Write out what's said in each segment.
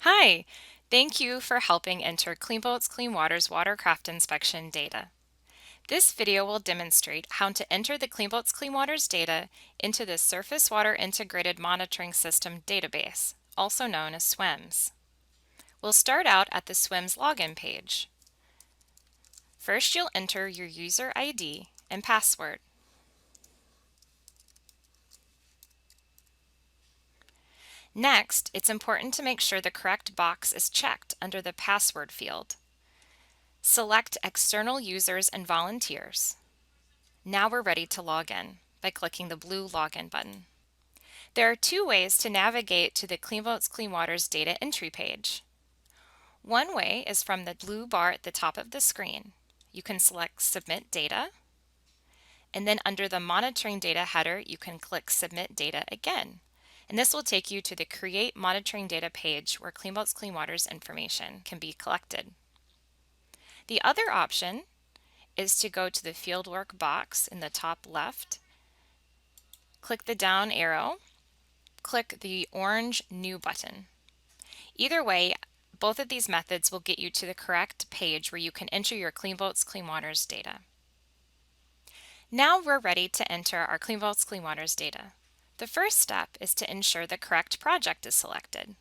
Hi, thank you for helping enter Clean Boats Clean Water's watercraft inspection data. This video will demonstrate how to enter the Clean Boats Clean Water's data into the Surface Water Integrated Monitoring System database, also known as SWIMS. We'll start out at the SWIMS login page. First, you'll enter your user ID and password. Next, it's important to make sure the correct box is checked under the password field. Select External Users and Volunteers. Now we're ready to log in by clicking the blue Login button. There are two ways to navigate to the Clean Boats Clean Water's data entry page. One way is from the blue bar at the top of the screen. You can select Submit Data, and then under the Monitoring Data header, you can click Submit Data again. And this will take you to the Create Monitoring Data page where Clean Boats Clean Water's information can be collected. The other option is to go to the Fieldwork box in the top left, click the down arrow, click the orange New button. Either way, both of these methods will get you to the correct page where you can enter your Clean Boats Clean Water's data. Now we're ready to enter our Clean Boats Clean Water's data. The first step is to ensure the correct project is selected.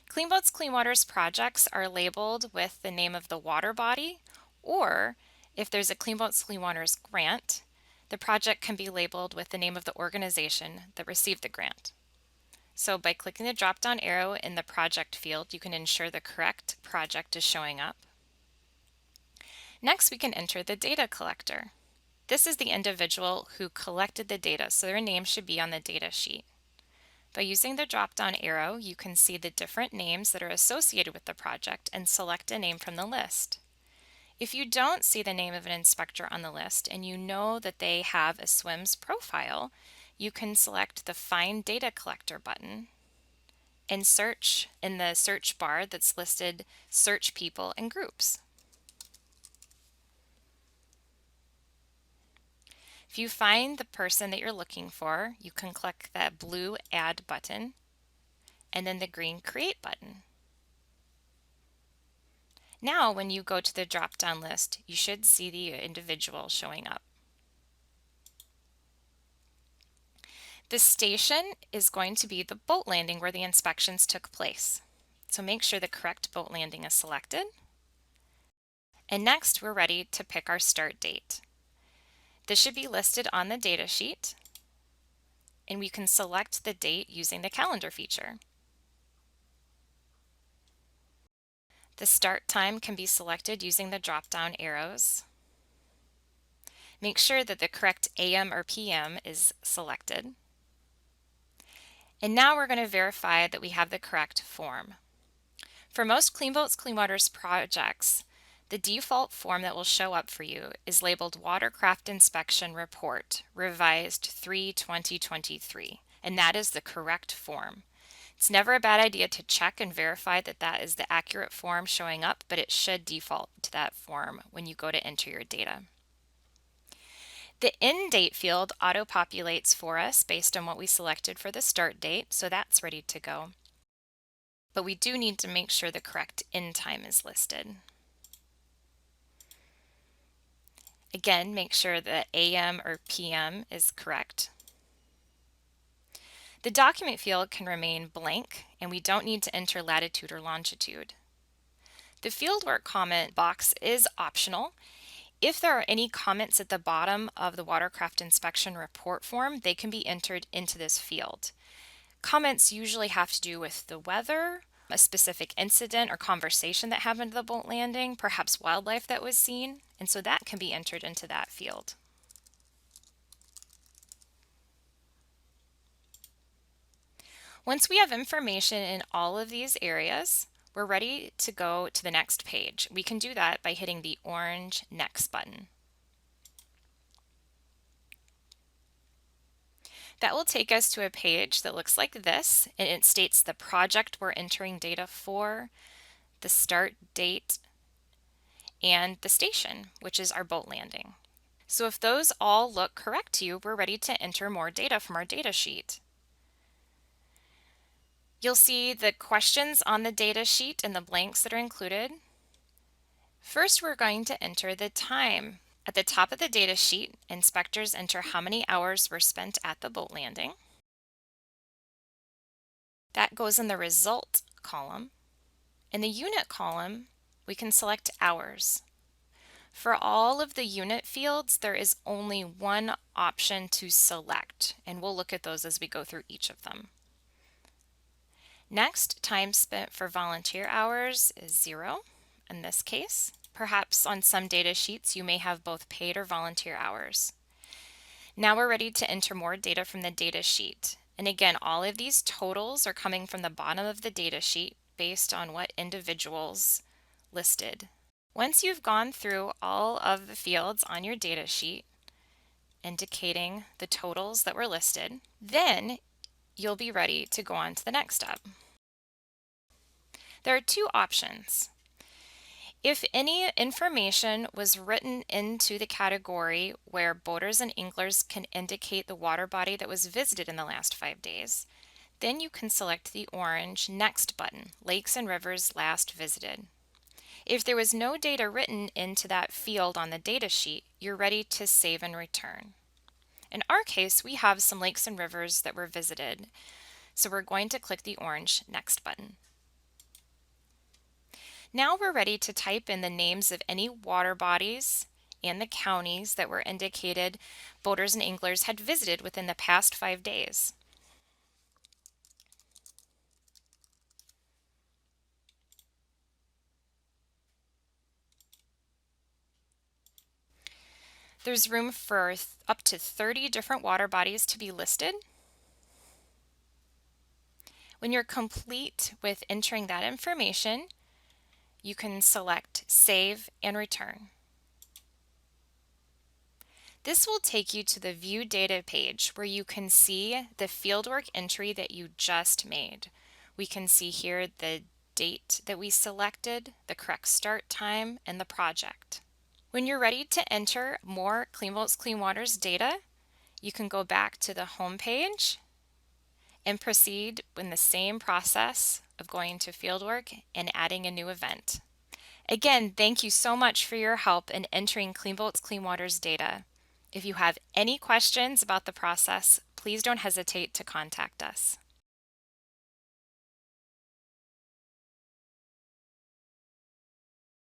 Clean Boats Clean Water's projects are labeled with the name of the water body, or if there's a Clean Boats Clean Water's grant, the project can be labeled with the name of the organization that received the grant. So by clicking the drop-down arrow in the project field, you can ensure the correct project is showing up. Next, we can enter the data collector. This is the individual who collected the data, so their name should be on the data sheet. By using the drop-down arrow, you can see the different names that are associated with the project and select a name from the list. If you don't see the name of an inspector on the list and you know that they have a SWIMS profile, you can select the Find Data Collector button and search in the search bar that's listed Search People and Groups. If you find the person that you're looking for, you can click that blue Add button and then the green Create button. Now, when you go to the drop-down list, you should see the individual showing up. The station is going to be the boat landing where the inspections took place. So make sure the correct boat landing is selected. And next, we're ready to pick our start date. This should be listed on the data sheet, and we can select the date using the calendar feature. The start time can be selected using the drop-down arrows. Make sure that the correct AM or PM is selected. And now we're going to verify that we have the correct form. For most Clean Boats Clean Water's projects, the default form that will show up for you is labeled Watercraft Inspection Report, Revised 3/2023, and that is the correct form. It's never a bad idea to check and verify that that is the accurate form showing up, but it should default to that form when you go to enter your data. The end date field auto-populates for us based on what we selected for the start date, so that's ready to go. But we do need to make sure the correct end time is listed. Again, make sure that AM or PM is correct. The document field can remain blank, and we don't need to enter latitude or longitude. The fieldwork comment box is optional. If there are any comments at the bottom of the watercraft inspection report form, they can be entered into this field. Comments usually have to do with the weather, a specific incident or conversation that happened at the boat landing, perhaps wildlife that was seen, and so that can be entered into that field. Once we have information in all of these areas, we're ready to go to the next page. We can do that by hitting the orange Next button. That will take us to a page that looks like this, and it states the project we're entering data for, the start date, and the station, which is our boat landing. So if those all look correct to you, we're ready to enter more data from our data sheet. You'll see the questions on the data sheet and the blanks that are included. First, we're going to enter the time. At the top of the data sheet, inspectors enter how many hours were spent at the boat landing. That goes in the result column. In the unit column, we can select hours. For all of the unit fields, there is only one option to select, and we'll look at those as we go through each of them. Next, time spent for volunteer hours is 0 in this case. Perhaps on some data sheets you may have both paid or volunteer hours. Now we're ready to enter more data from the data sheet. And again, all of these totals are coming from the bottom of the data sheet based on what individuals listed. Once you've gone through all of the fields on your data sheet indicating the totals that were listed, then you'll be ready to go on to the next step. There are two options. If any information was written into the category where boaters and anglers can indicate the water body that was visited in the last 5 days, then you can select the orange Next button, Lakes and Rivers Last Visited. If there was no data written into that field on the data sheet, you're ready to save and return. In our case, we have some lakes and rivers that were visited, so we're going to click the orange Next button. Now we're ready to type in the names of any water bodies and the counties that were indicated boaters and anglers had visited within the past 5 days. There's room for up to 30 different water bodies to be listed. When you're complete with entering that information, you can select Save and Return. This will take you to the View Data page where you can see the fieldwork entry that you just made. We can see here the date that we selected, the correct start time, and the project. When you're ready to enter more Clean Boats Clean Waters data, you can go back to the home page and proceed in the same process of going to fieldwork and adding a new event. Again, thank you so much for your help in entering Clean Boats Clean Waters data. If you have any questions about the process, please don't hesitate to contact us.